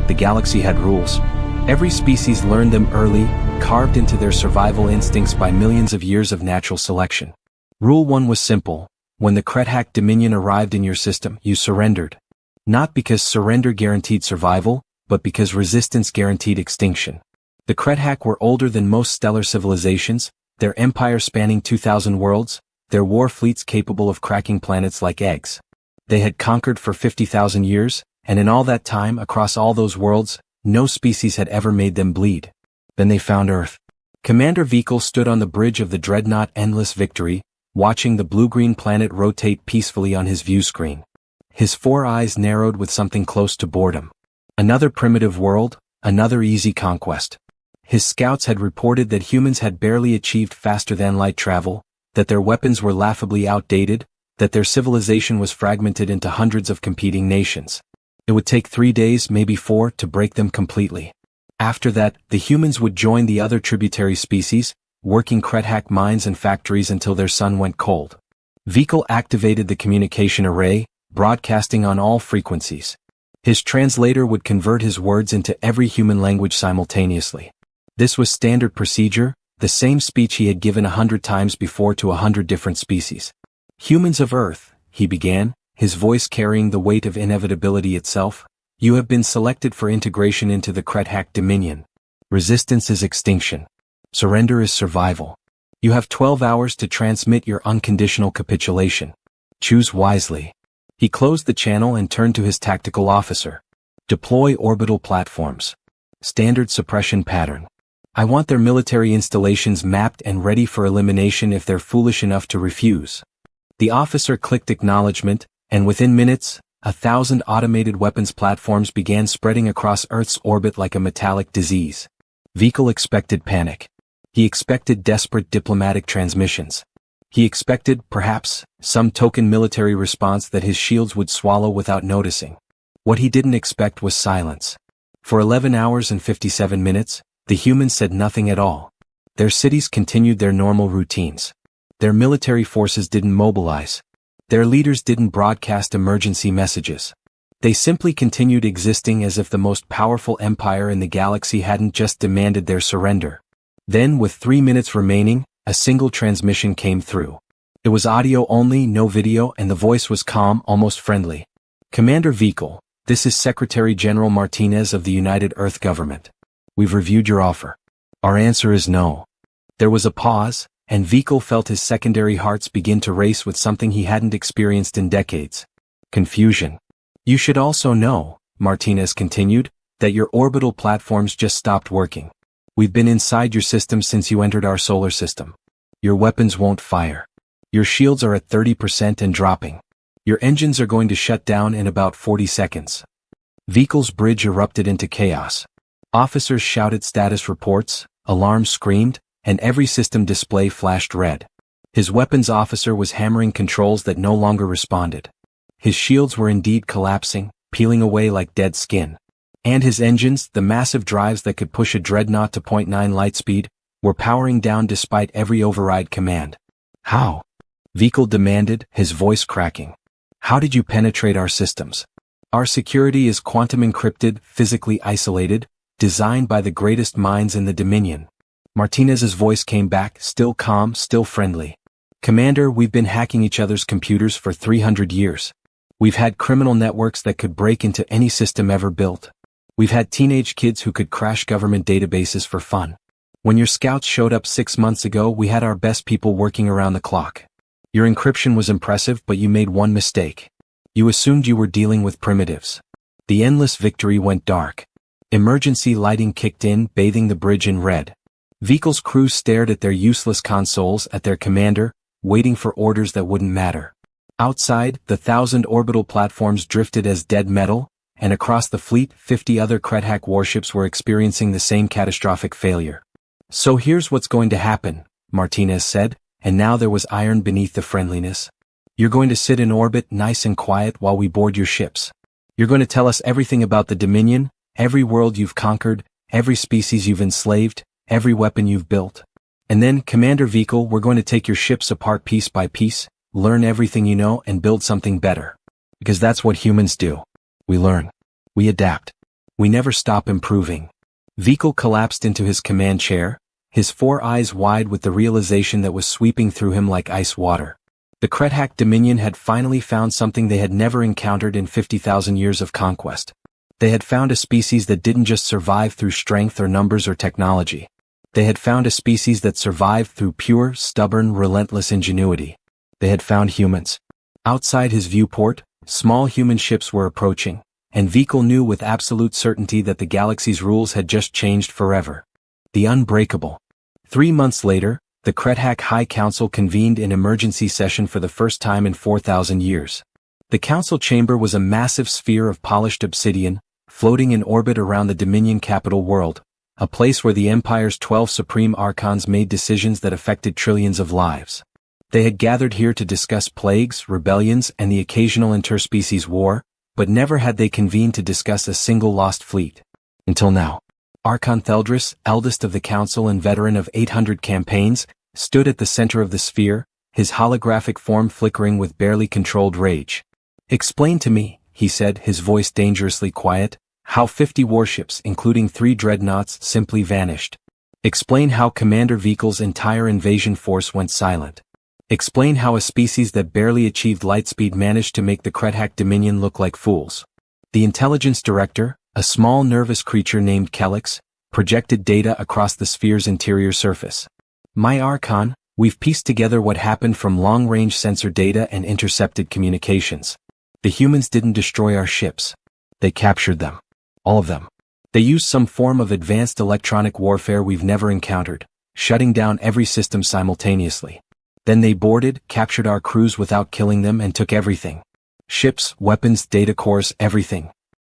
The galaxy had rules. Every species learned them early, carved into their survival instincts by millions of years of natural selection. Rule 1 was simple. When the Krethak Dominion arrived in your system, you surrendered. Not because surrender guaranteed survival, but because resistance guaranteed extinction. The Krethak were older than most stellar civilizations, their empire spanning 2,000 worlds, their war fleets capable of cracking planets like eggs. They had conquered for 50,000 years, and in all that time across all those worlds, no species had ever made them bleed. Then they found Earth. Commander Vikal stood on the bridge of the dreadnought Endless Victory, watching the blue-green planet rotate peacefully on his view screen. His 4 eyes narrowed with something close to boredom. Another primitive world, another easy conquest. His scouts had reported that humans had barely achieved faster-than-light travel, that their weapons were laughably outdated, that their civilization was fragmented into hundreds of competing nations. It would take 3 days, maybe 4, to break them completely. After that, the humans would join the other tributary species, working Krethak mines and factories until their sun went cold. Vikal activated the communication array, broadcasting on all frequencies. His translator would convert his words into every human language simultaneously. This was standard procedure, the same speech he had given 100 times before to 100 different species. Humans of Earth, he began, his voice carrying the weight of inevitability itself, you have been selected for integration into the Krethak Dominion. Resistance is extinction. Surrender is survival. You have 12 hours to transmit your unconditional capitulation. Choose wisely. He closed the channel and turned to his tactical officer. Deploy orbital platforms. Standard suppression pattern. I want their military installations mapped and ready for elimination if they're foolish enough to refuse. The officer clicked acknowledgement, and within minutes, 1,000 automated weapons platforms began spreading across Earth's orbit like a metallic disease. Vikal expected panic. He expected desperate diplomatic transmissions. He expected, perhaps, some token military response that his shields would swallow without noticing. What he didn't expect was silence. For 11 hours and 57 minutes, the humans said nothing at all. Their cities continued their normal routines. Their military forces didn't mobilize. Their leaders didn't broadcast emergency messages. They simply continued existing as if the most powerful empire in the galaxy hadn't just demanded their surrender. Then, with 3 minutes remaining, a single transmission came through. It was audio only, no video, and the voice was calm, almost friendly. Commander Vikal, this is Secretary General Martinez of the United Earth Government. We've reviewed your offer. Our answer is no. There was a pause, and Vikal felt his secondary hearts begin to race with something he hadn't experienced in decades. Confusion. You should also know, Martinez continued, that your orbital platforms just stopped working. We've been inside your system since you entered our solar system. Your weapons won't fire. Your shields are at 30% and dropping. Your engines are going to shut down in about 40 seconds. Vikal's bridge erupted into chaos. Officers shouted status reports, alarms screamed, and every system display flashed red. His weapons officer was hammering controls that no longer responded. His shields were indeed collapsing, peeling away like dead skin. And his engines, the massive drives that could push a dreadnought to 0.9 light speed, were powering down despite every override command. How? Vikal demanded, his voice cracking. How did you penetrate our systems? Our security is quantum encrypted, physically isolated, designed by the greatest minds in the Dominion. Martinez's voice came back, still calm, still friendly. Commander, we've been hacking each other's computers for 300 years. We've had criminal networks that could break into any system ever built. We've had teenage kids who could crash government databases for fun. When your scouts showed up 6 months ago, we had our best people working around the clock. Your encryption was impressive, but you made one mistake. You assumed you were dealing with primitives. The Endless Victory went dark. Emergency lighting kicked in, bathing the bridge in red. Vikal's crew stared at their useless consoles, at their commander, waiting for orders that wouldn't matter. Outside, the 1,000 orbital platforms drifted as dead metal, and across the fleet, 50 other Krethak warships were experiencing the same catastrophic failure. So here's what's going to happen, Martinez said, and now there was iron beneath the friendliness. You're going to sit in orbit nice and quiet while we board your ships. You're going to tell us everything about the Dominion, every world you've conquered, every species you've enslaved, every weapon you've built. And then, Commander Vikal, we're going to take your ships apart piece by piece, learn everything you know and build something better. Because that's what humans do. We learn. We adapt. We never stop improving. Vikal collapsed into his command chair, his 4 eyes wide with the realization that was sweeping through him like ice water. The Krethak Dominion had finally found something they had never encountered in 50,000 years of conquest. They had found a species that didn't just survive through strength or numbers or technology. They had found a species that survived through pure, stubborn, relentless ingenuity. They had found humans. Outside his viewport, small human ships were approaching, and Vikal knew with absolute certainty that the galaxy's rules had just changed forever. The unbreakable. 3 months later, the Krethak High Council convened in emergency session for the first time in 4,000 years. The council chamber was a massive sphere of polished obsidian, floating in orbit around the Dominion capital world, a place where the Empire's 12 supreme archons made decisions that affected trillions of lives. They had gathered here to discuss plagues, rebellions, and the occasional interspecies war, but never had they convened to discuss a single lost fleet. Until now. Archon Theldris, eldest of the council and veteran of 800 campaigns, stood at the center of the sphere, his holographic form flickering with barely controlled rage. "Explain to me," he said, his voice dangerously quiet, "how 50 warships, including 3 dreadnoughts, simply vanished. Explain how Commander Vikal's entire invasion force went silent. Explain how a species that barely achieved lightspeed managed to make the Krethak Dominion look like fools." The intelligence director, a small nervous creature named Kelix, projected data across the sphere's interior surface. "My Archon, we've pieced together what happened from long-range sensor data and intercepted communications. The humans didn't destroy our ships. They captured them. All of them. They used some form of advanced electronic warfare we've never encountered, shutting down every system simultaneously. Then they boarded, captured our crews without killing them and took everything. Ships, weapons, data cores, everything."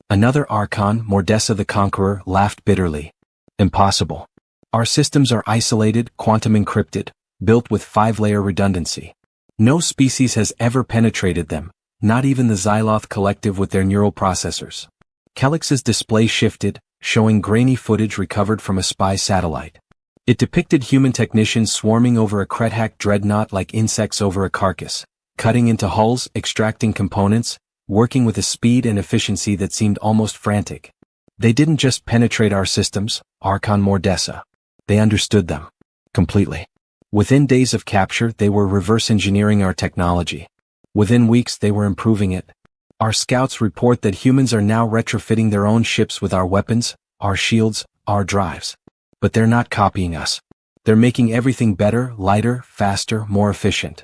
Another Archon, Mordessa the Conqueror, laughed bitterly. "Impossible. Our systems are isolated, quantum encrypted, built with 5-layer redundancy. No species has ever penetrated them, not even the Xyloth Collective with their neural processors." Kelix's display shifted, showing grainy footage recovered from a spy satellite. It depicted human technicians swarming over a Krethak dreadnought like insects over a carcass, cutting into hulls, extracting components, working with a speed and efficiency that seemed almost frantic. They didn't just penetrate our systems, Archon Mordessa. They understood them. Completely. Within days of capture, they were reverse engineering our technology. Within weeks, they were improving it. Our scouts report that humans are now retrofitting their own ships with our weapons, our shields, our drives. But they're not copying us. They're making everything better, lighter, faster, more efficient.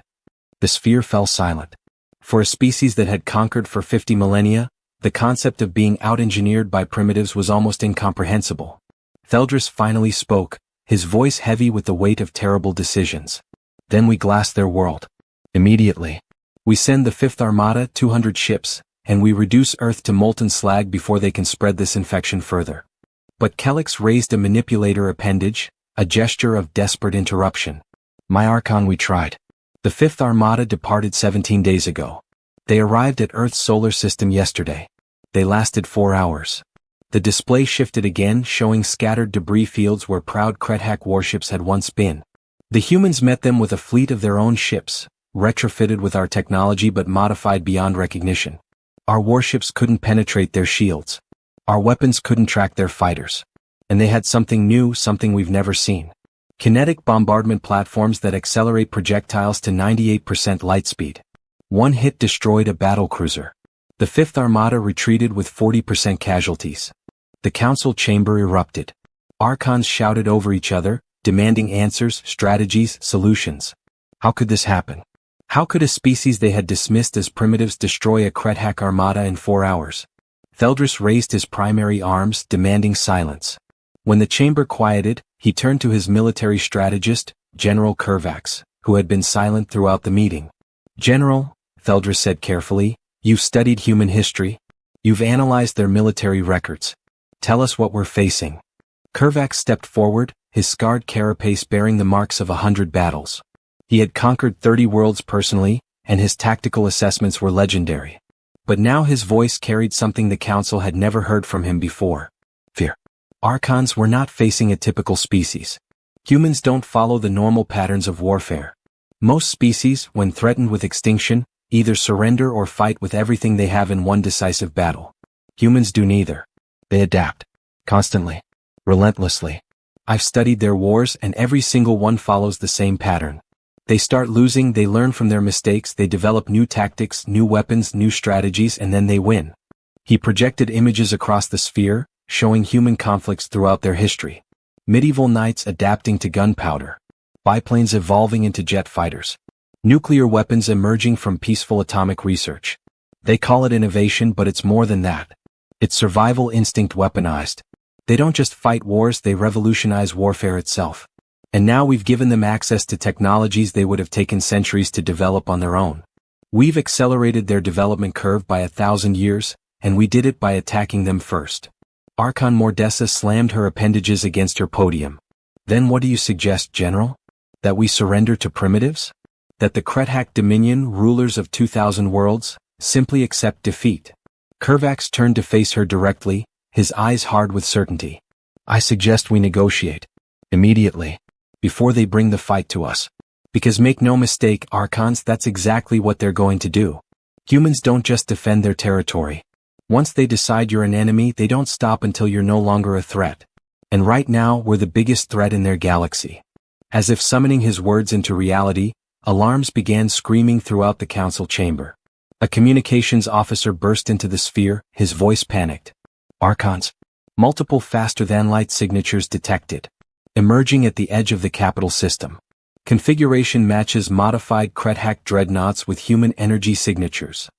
The sphere fell silent. For a species that had conquered for 50 millennia, the concept of being out-engineered by primitives was almost incomprehensible. Theldris finally spoke, his voice heavy with the weight of terrible decisions. "Then we glass their world. Immediately. We send the 5th Armada, 200 ships, and we reduce Earth to molten slag before they can spread this infection further." But Kelix raised a manipulator appendage, a gesture of desperate interruption. "My Archon, we tried. The 5th Armada departed 17 days ago. They arrived at Earth's solar system yesterday. They lasted 4 hours. The display shifted again, showing scattered debris fields where proud Krethak warships had once been. The humans met them with a fleet of their own ships, retrofitted with our technology but modified beyond recognition. Our warships couldn't penetrate their shields. Our weapons couldn't track their fighters. And they had something new, something we've never seen. Kinetic bombardment platforms that accelerate projectiles to 98% lightspeed. One hit destroyed a battlecruiser. The 5th Armada retreated with 40% casualties. The council chamber erupted. Archons shouted over each other, demanding answers, strategies, solutions. How could this happen? How could a species they had dismissed as primitives destroy a Krethak Armada in 4 hours? Theldris raised his primary arms, demanding silence. When the chamber quieted, he turned to his military strategist, General Kervax, who had been silent throughout the meeting. "General," Theldris said carefully, "you've studied human history. You've analyzed their military records. Tell us what we're facing." Kervax stepped forward, his scarred carapace bearing the marks of 100 battles. He had conquered 30 worlds personally, and his tactical assessments were legendary. But now his voice carried something the council had never heard from him before. Fear. Archons were not facing a typical species. Humans don't follow the normal patterns of warfare. Most species, when threatened with extinction, either surrender or fight with everything they have in one decisive battle. Humans do neither. They adapt. Constantly. Relentlessly. I've studied their wars and every single one follows the same pattern. They start losing, they learn from their mistakes, they develop new tactics, new weapons, new strategies, and then they win. He projected images across the sphere, showing human conflicts throughout their history. Medieval knights adapting to gunpowder. Biplanes evolving into jet fighters. Nuclear weapons emerging from peaceful atomic research. They call it innovation, but it's more than that. It's survival instinct weaponized. They don't just fight wars, they revolutionize warfare itself. And now we've given them access to technologies they would have taken centuries to develop on their own. We've accelerated their development curve by 1,000 years, and we did it by attacking them first. Archon Mordessa slammed her appendages against her podium. Then what do you suggest, General? That we surrender to primitives? That the Krethak Dominion, rulers of 2,000 worlds, simply accept defeat? Kervax turned to face her directly, his eyes hard with certainty. I suggest we negotiate. Immediately. Before they bring the fight to us. Because make no mistake, Archons, that's exactly what they're going to do. Humans don't just defend their territory. Once they decide you're an enemy, they don't stop until you're no longer a threat. And right now, we're the biggest threat in their galaxy. As if summoning his words into reality, alarms began screaming throughout the council chamber. A communications officer burst into the sphere, his voice panicked. Archons. Multiple faster-than-light signatures detected. Emerging at the edge of the capital system. Configuration matches modified Krethak dreadnoughts with human energy signatures.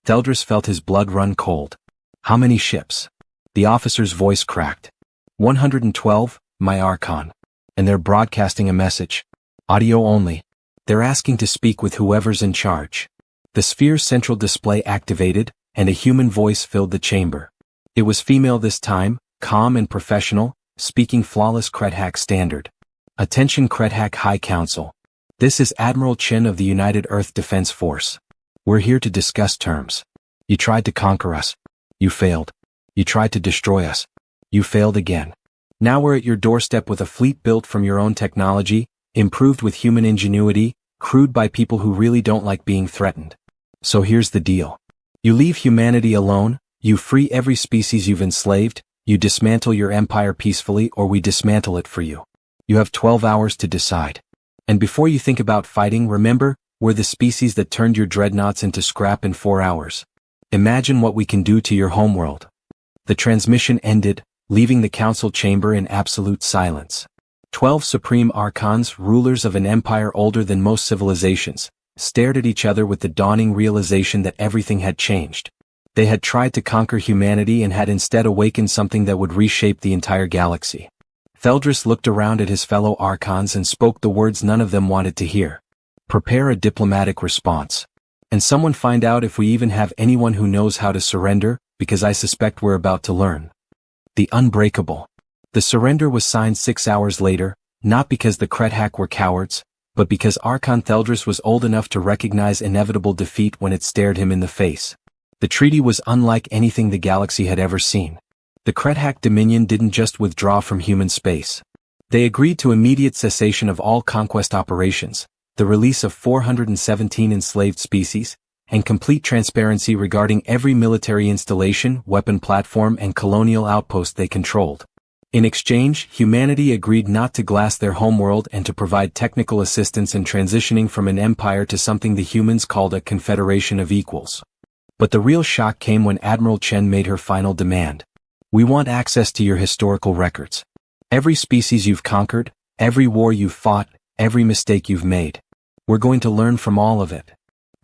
Theldris felt his blood run cold. How many ships? The officer's voice cracked. 112, my Archon. And they're broadcasting a message. Audio only. They're asking to speak with whoever's in charge. The sphere's central display activated, and a human voice filled the chamber. It was female this time, calm and professional, speaking flawless Krethak standard. Attention Krethak High Council. This is Admiral Chen of the United Earth Defense Force. We're here to discuss terms. You tried to conquer us. You failed. You tried to destroy us. You failed again. Now we're at your doorstep with a fleet built from your own technology, improved with human ingenuity, crewed by people who really don't like being threatened. So here's the deal. You leave humanity alone, you free every species you've enslaved, you dismantle your empire peacefully, or we dismantle it for you. You have 12 hours to decide. And before you think about fighting, remember, we're the species that turned your dreadnoughts into scrap in 4 hours. Imagine what we can do to your homeworld. The transmission ended, leaving the council chamber in absolute silence. 12 supreme archons, rulers of an empire older than most civilizations, stared at each other with the dawning realization that everything had changed. They had tried to conquer humanity and had instead awakened something that would reshape the entire galaxy. Theldris looked around at his fellow archons and spoke the words none of them wanted to hear. Prepare a diplomatic response. And someone find out if we even have anyone who knows how to surrender, because I suspect we're about to learn. The unbreakable. The surrender was signed 6 hours later, not because the Krethak were cowards, but because Archon Theldris was old enough to recognize inevitable defeat when it stared him in the face. The treaty was unlike anything the galaxy had ever seen. The Krethak Dominion didn't just withdraw from human space. They agreed to immediate cessation of all conquest operations, the release of 417 enslaved species, and complete transparency regarding every military installation, weapon platform, and colonial outpost they controlled. In exchange, humanity agreed not to glass their homeworld and to provide technical assistance in transitioning from an empire to something the humans called a confederation of equals. But the real shock came when Admiral Chen made her final demand. We want access to your historical records. Every species you've conquered, every war you've fought, every mistake you've made. We're going to learn from all of it.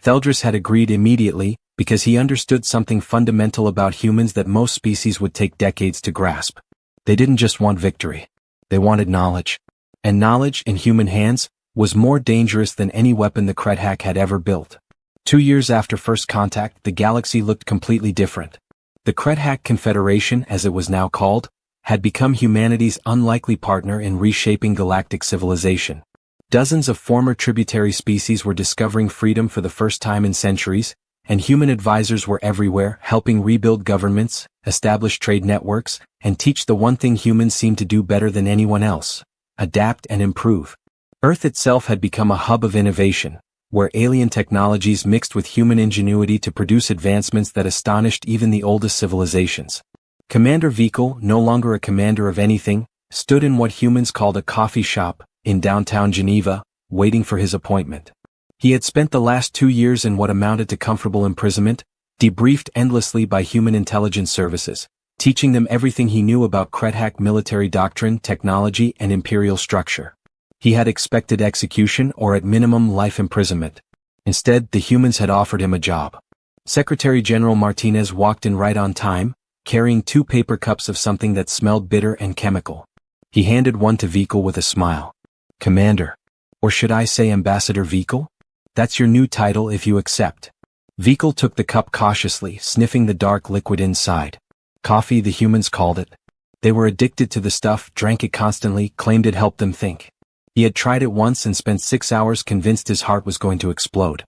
Theldris had agreed immediately, because he understood something fundamental about humans that most species would take decades to grasp. They didn't just want victory. They wanted knowledge. And knowledge, in human hands, was more dangerous than any weapon the Krethak had ever built. 2 years after first contact, the galaxy looked completely different. The Krethak Confederation, as it was now called, had become humanity's unlikely partner in reshaping galactic civilization. Dozens of former tributary species were discovering freedom for the first time in centuries, and human advisors were everywhere, helping rebuild governments, establish trade networks, and teach the one thing humans seem to do better than anyone else: adapt and improve. Earth itself had become a hub of innovation, where alien technologies mixed with human ingenuity to produce advancements that astonished even the oldest civilizations. Commander Vikal, no longer a commander of anything, stood in what humans called a coffee shop, in downtown Geneva, waiting for his appointment. He had spent the last 2 years in what amounted to comfortable imprisonment, debriefed endlessly by human intelligence services, teaching them everything he knew about Krethak military doctrine, technology, and imperial structure. He had expected execution or at minimum life imprisonment. Instead, the humans had offered him a job. Secretary General Martinez walked in right on time, carrying 2 paper cups of something that smelled bitter and chemical. He handed one to Vikal with a smile. Commander. Or should I say Ambassador Vikal? That's your new title if you accept. Vikal took the cup cautiously, sniffing the dark liquid inside. Coffee, the humans called it. They were addicted to the stuff, drank it constantly, claimed it helped them think. He had tried it once and spent 6 hours convinced his heart was going to explode.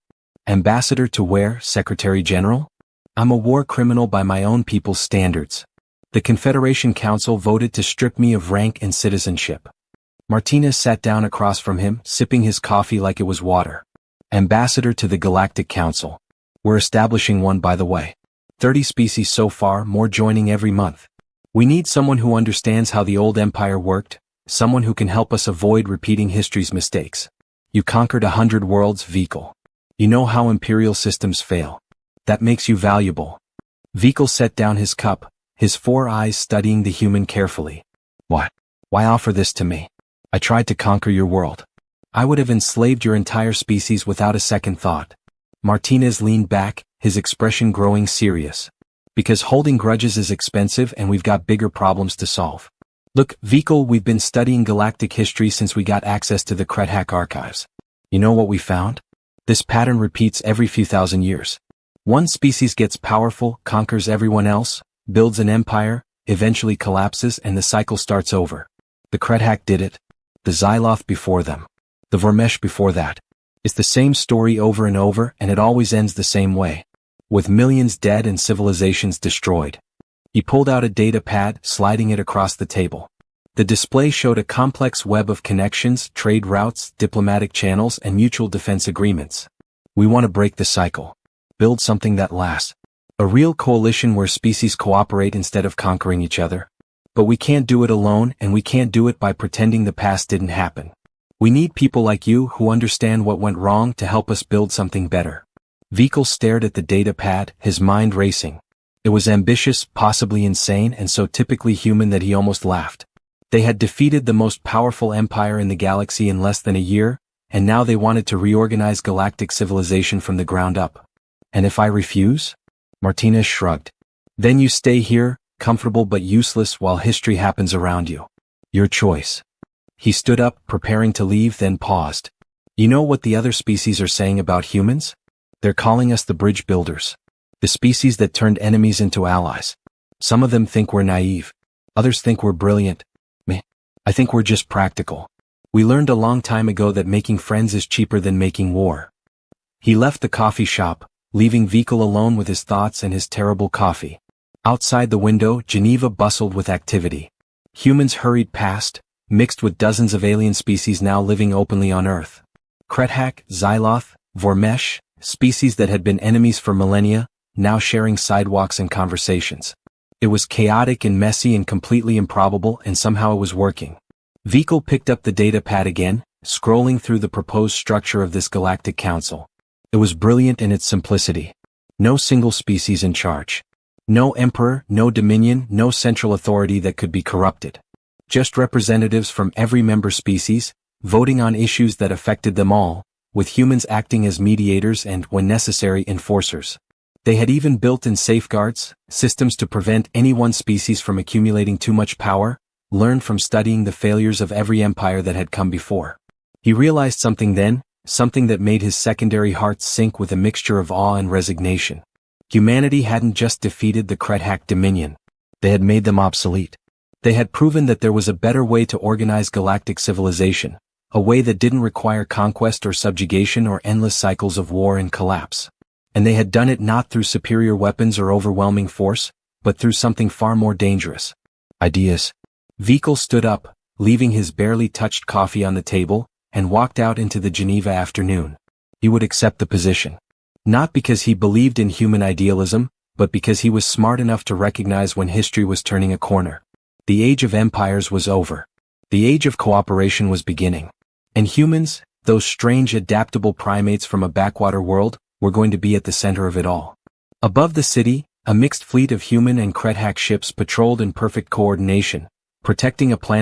Ambassador to where, Secretary General? I'm a war criminal by my own people's standards. The Confederation Council voted to strip me of rank and citizenship. Martinez sat down across from him, sipping his coffee like it was water. Ambassador to the Galactic Council. We're establishing one, by the way. 30 species so far, more joining every month. We need someone who understands how the old empire worked, someone who can help us avoid repeating history's mistakes. You conquered 100 worlds, Vikal. You know how imperial systems fail. That makes you valuable. Vikal set down his cup, his 4 eyes studying the human carefully. What? Why offer this to me? I tried to conquer your world. I would have enslaved your entire species without a second thought. Martinez leaned back, his expression growing serious. Because holding grudges is expensive and we've got bigger problems to solve. Look, Vikal, we've been studying galactic history since we got access to the Krethak archives. You know what we found? This pattern repeats every few thousand years. One species gets powerful, conquers everyone else, builds an empire, eventually collapses, and the cycle starts over. The Krethak did it. The Xyloth before them. The Vormesh before that. It's the same story over and over, and it always ends the same way. With millions dead and civilizations destroyed. He pulled out a data pad, sliding it across the table. The display showed a complex web of connections, trade routes, diplomatic channels, and mutual defense agreements. We want to break the cycle. Build something that lasts. A real coalition where species cooperate instead of conquering each other. But we can't do it alone, and we can't do it by pretending the past didn't happen. We need people like you who understand what went wrong to help us build something better. Vikal stared at the data pad, his mind racing. It was ambitious, possibly insane, and so typically human that he almost laughed. They had defeated the most powerful empire in the galaxy in less than a year, and now they wanted to reorganize galactic civilization from the ground up. And if I refuse? Martinez shrugged. Then you stay here, comfortable but useless while history happens around you. Your choice. He stood up, preparing to leave, then paused. You know what the other species are saying about humans? They're calling us the bridge builders. The species that turned enemies into allies. Some of them think we're naive. Others think we're brilliant. Me. I think we're just practical. We learned a long time ago that making friends is cheaper than making war. He left the coffee shop, leaving Vikal alone with his thoughts and his terrible coffee. Outside the window, Geneva bustled with activity. Humans hurried past, mixed with dozens of alien species now living openly on Earth. Krethak, Xyloth, Vormesh, species that had been enemies for millennia, now sharing sidewalks and conversations. It was chaotic and messy and completely improbable, and somehow it was working. Vikal picked up the data pad again, scrolling through the proposed structure of this galactic council. It was brilliant in its simplicity. No single species in charge. No emperor, no dominion, no central authority that could be corrupted. Just representatives from every member species, voting on issues that affected them all, with humans acting as mediators and, when necessary, enforcers. They had even built in safeguards, systems to prevent any one species from accumulating too much power, learned from studying the failures of every empire that had come before. He realized something then, something that made his secondary heart sink with a mixture of awe and resignation. Humanity hadn't just defeated the Krethak Dominion. They had made them obsolete. They had proven that there was a better way to organize galactic civilization, a way that didn't require conquest or subjugation or endless cycles of war and collapse. And they had done it not through superior weapons or overwhelming force, but through something far more dangerous. Ideas. Vikal stood up, leaving his barely touched coffee on the table, and walked out into the Geneva afternoon. He would accept the position. Not because he believed in human idealism, but because he was smart enough to recognize when history was turning a corner. The age of empires was over. The age of cooperation was beginning. And humans, those strange adaptable primates from a backwater world, were going to be at the center of it all. Above the city, a mixed fleet of human and Krethack ships patrolled in perfect coordination, protecting a planet